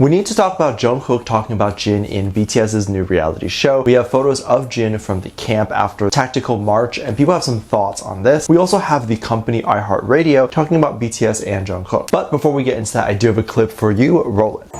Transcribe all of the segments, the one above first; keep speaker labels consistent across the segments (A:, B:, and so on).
A: We need to talk about Jung Kook talking about Jin in BTS's new reality show. We have photos of Jin from the camp after a tactical march, and people have some thoughts on this. We also have the company iHeartRadio talking about BTS and Jung Kook. But before we get into that, I do have a clip for you. Roll it.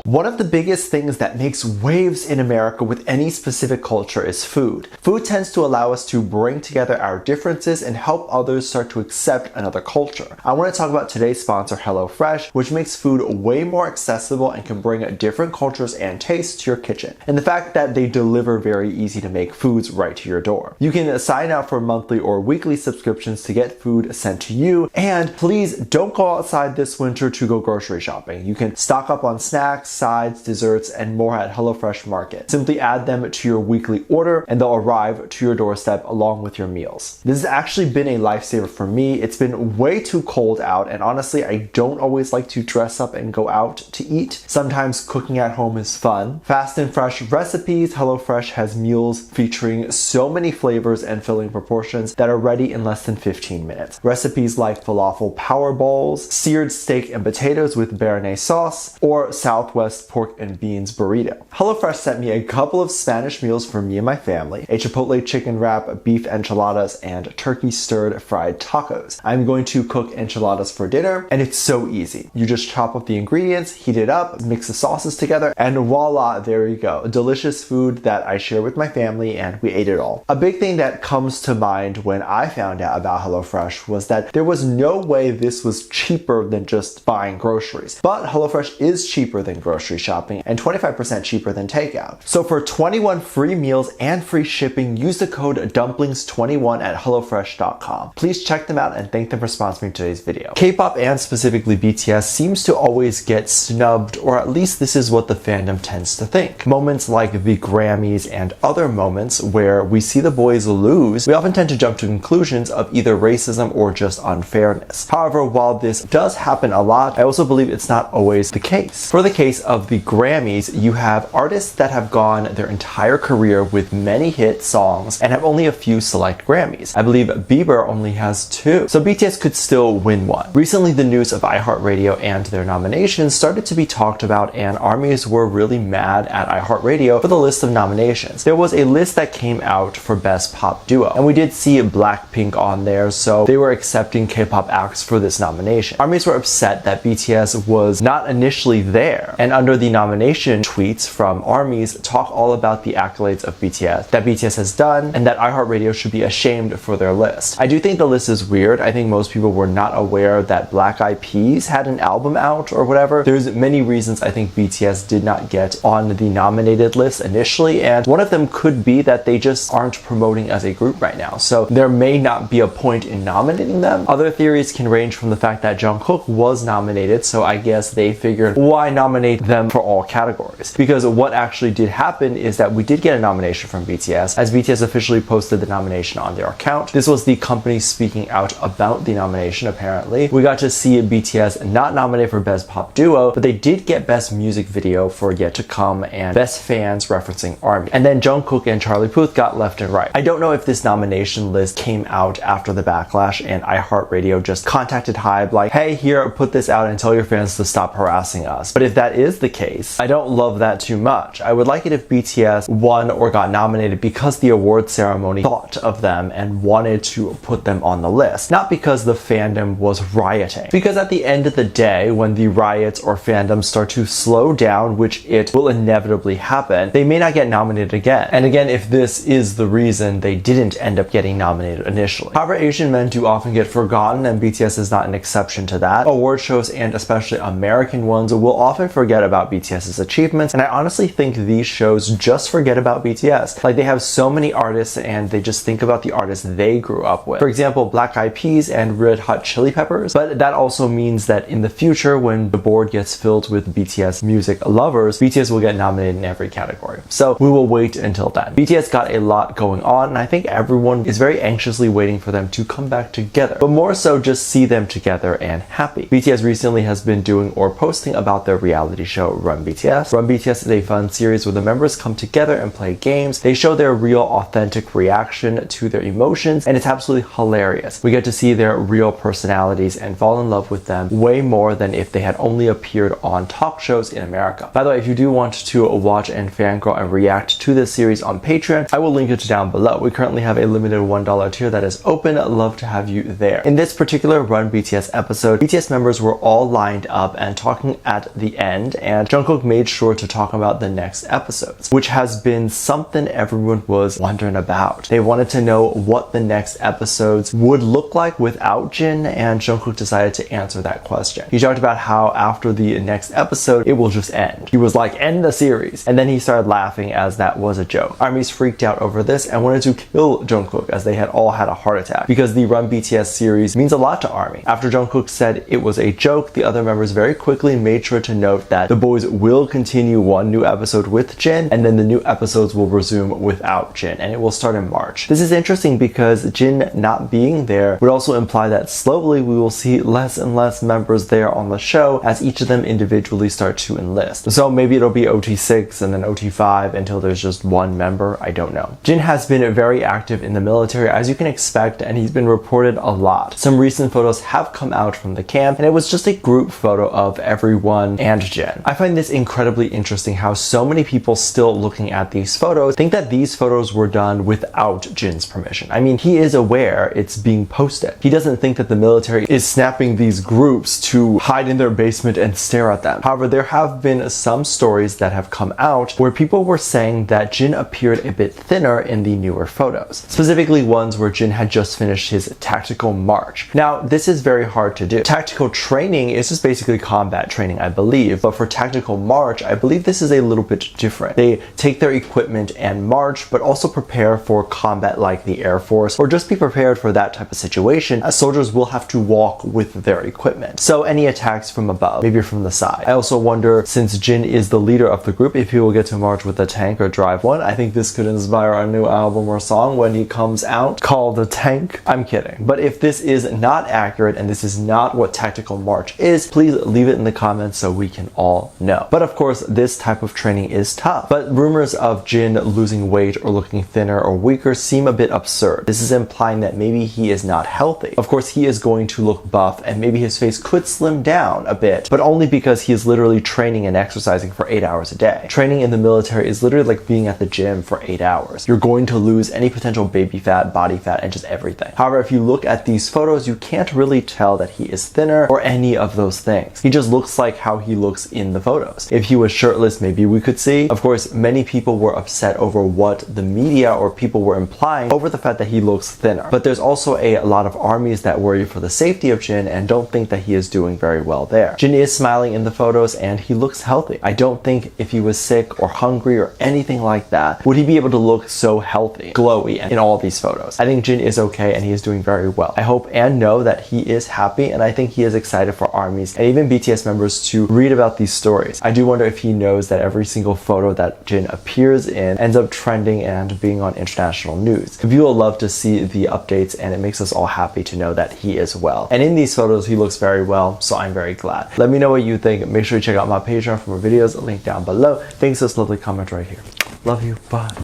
A: One of the biggest things that makes waves in America with any specific culture is food. Food tends to allow us to bring together our differences and help others start to accept another culture. I want to talk about today's sponsor, HelloFresh, which makes food way more accessible and can bring different cultures and tastes to your kitchen. And the fact that they deliver very easy to make foods right to your door. You can sign up for monthly or weekly subscriptions to get food sent to you. And please don't go outside this winter to go grocery shopping. You can stock up on snacks, sides, desserts, and more at HelloFresh Market. Simply add them to your weekly order and they'll arrive to your doorstep along with your meals. This has actually been a lifesaver for me. It's been way too cold out, and honestly, I don't always like to dress up and go out to eat. Sometimes cooking at home is fun. Fast and fresh recipes, HelloFresh has meals featuring so many flavors and filling proportions that are ready in less than 15 minutes. Recipes like falafel power bowls, seared steak and potatoes with béarnaise sauce, or Southwest pork and beans burrito. HelloFresh sent me a couple of Spanish meals for me and my family, a chipotle chicken wrap, beef enchiladas, and turkey stirred fried tacos. I'm going to cook enchiladas for dinner, and it's so easy. You just chop up the ingredients, heat it up, mix the sauces together, and voila, there you go. Delicious food that I share with my family, and we ate it all. A big thing that comes to mind when I found out about HelloFresh was that there was no way this was cheaper than just buying groceries. But HelloFresh is cheaper than grocery shopping and 25% cheaper than takeout. So for 21 free meals and free shipping, use the code dumplings21 at hellofresh.com. Please check them out and thank them for sponsoring today's video. K-pop and specifically BTS seems to always get snubbed, or at least this is what the fandom tends to think. Moments like the Grammys and other moments where we see the boys lose, we often tend to jump to conclusions of either racism or just unfairness. However, while this does happen a lot, I also believe it's not always the case. For the case of the Grammys, you have artists that have gone their entire career with many hit songs and have only a few select Grammys. I believe Bieber only has 2, so BTS could still win one. Recently, the news of iHeartRadio and their nominations started to be talked about, and armies were really mad at iHeartRadio for the list of nominations. There was a list that came out for Best Pop Duo, and we did see Blackpink on there, so they were accepting K-pop acts for this nomination. Armies were upset that BTS was not initially there, and under the nomination, tweets from armies talk all about the accolades of BTS that BTS has done, and that iHeartRadio should be ashamed for their list. I do think the list is weird. I think most people were not aware that Black Eyed Peas had an album out or whatever. There's many reasons I think BTS did not get on the nominated list initially, and one of them could be that they just aren't promoting as a group right now, so there may not be a point in nominating them. Other theories can range from the fact that Jung Kook was nominated, so I guess they figured, why nominate them for all categories? Because what actually did happen is that we did get a nomination from BTS, as BTS officially posted the nomination on their account. This was the company speaking out about the nomination, apparently. We got to see BTS not nominated for Best Pop Duo, but they did get Best Music Video for Yet to Come and Best Fans referencing ARMY. And then Jungkook and Charlie Puth got left and right. I don't know if this nomination list came out after the backlash and iHeartRadio just contacted HYBE like, hey, here, put this out and tell your fans to stop harassing us. But if that is the case, I don't love that too much. I would like it if BTS won or got nominated because the award ceremony thought of them and wanted to put them on the list, not because the fandom was rioting. Because at the end of the day, when the riots or fandoms start to slow down, which it will inevitably happen, they may not get nominated again. And again, if this is the reason they didn't end up getting nominated initially. However, Asian men do often get forgotten, and BTS is not an exception to that. Award shows, and especially American ones, will often forget about BTS's achievements, and I honestly think these shows just forget about BTS. Like, they have so many artists and they just think about the artists they grew up with. For example, Black Eyed Peas and Red Hot Chili Peppers, but that also means that in the future, when the board gets filled with BTS music lovers, BTS will get nominated in every category. So we will wait until then. BTS got a lot going on, and I think everyone is very anxiously waiting for them to come back together, but more so just see them together and happy. BTS recently has been doing or posting about their reality show Run BTS. Run BTS is a fun series where the members come together and play games. They show their real, authentic reaction to their emotions, and it's absolutely hilarious. We get to see their real personalities and fall in love with them way more than if they had only appeared on talk shows in America. By the way, if you do want to watch and fangirl and react to this series on Patreon, I will link it down below. We currently have a limited $1 tier that is open. I'd love to have you there. In this particular Run BTS episode, BTS members were all lined up and talking at the end, and Jungkook made sure to talk about the next episodes, which has been something everyone was wondering about. They wanted to know what the next episodes would look like without Jin, and Jungkook decided to answer that question. He talked about how after the next episode, it will just end. He was like, end the series. And then he started laughing as that was a joke. ARMYs freaked out over this and wanted to kill Jungkook as they had all had a heart attack because the Run BTS series means a lot to ARMY. After Jungkook said it was a joke, the other members very quickly made sure to note that the boys will continue one new episode with Jin, and then the new episodes will resume without Jin, and it will start in March. This is interesting because Jin not being there would also imply that slowly we will see less and less members there on the show as each of them individually start to enlist. So maybe it'll be OT6 and then OT5 until there's just one member. I don't know. Jin has been very active in the military, as you can expect, and he's been reported a lot. Some recent photos have come out from the camp, and it was just a group photo of everyone and Jin. I find this incredibly interesting how so many people still looking at these photos think that these photos were done without Jin's permission. I mean, he is aware it's being posted. He doesn't think that the military is snapping these groups to hide in their basement and stare at them. However, there have been some stories that have come out where people were saying that Jin appeared a bit thinner in the newer photos, specifically ones where Jin had just finished his tactical march. Now, this is very hard to do. Tactical training is just basically combat training, I believe, but for tactical march, I believe this is a little bit different. They take their equipment and march, but also prepare for combat like the Air Force, or just be prepared for that type of situation, as soldiers will have to walk with their equipment. So any attacks from above, maybe from the side. I also wonder, since Jin is the leader of the group, if he will get to march with a tank or drive one. I think this could inspire a new album or song when he comes out called The Tank. I'm kidding. But if this is not accurate and this is not what tactical march is, please leave it in the comments so we can all know. But of course, this type of training is tough. But rumors of Jin losing weight or looking thinner or weaker seem a bit absurd. This is implying that maybe he is not healthy. Of course, he is going to look buff and maybe his face could slim down a bit, but only because he is literally training and exercising for 8 hours a day. Training in the military is literally like being at the gym for 8 hours. You're going to lose any potential baby fat, body fat, and just everything. However, if you look at these photos, you can't really tell that he is thinner or any of those things. He just looks like how he looks in the photos. If he was shirtless, maybe we could see. Of course, many people were upset over what the media or people were implying over the fact that he looks thinner. But there's also a lot of armies that worry for the safety of Jin and don't think that he is doing very well there. Jin is smiling in the photos and he looks healthy. I don't think if he was sick or hungry or anything like that, would he be able to look so healthy, glowy in all these photos. I think Jin is okay and he is doing very well. I hope and know that he is happy, and I think he is excited for armies and even BTS members to read about these stories. I do wonder if he knows that every single photo that Jin appears in ends up trending and being on international news. People love to see the updates, and it makes us all happy to know that he is well. And in these photos, he looks very well, so I'm very glad. Let me know what you think. Make sure you check out my Patreon for more videos, link down below. Thanks for this lovely comment right here. Love you. Bye.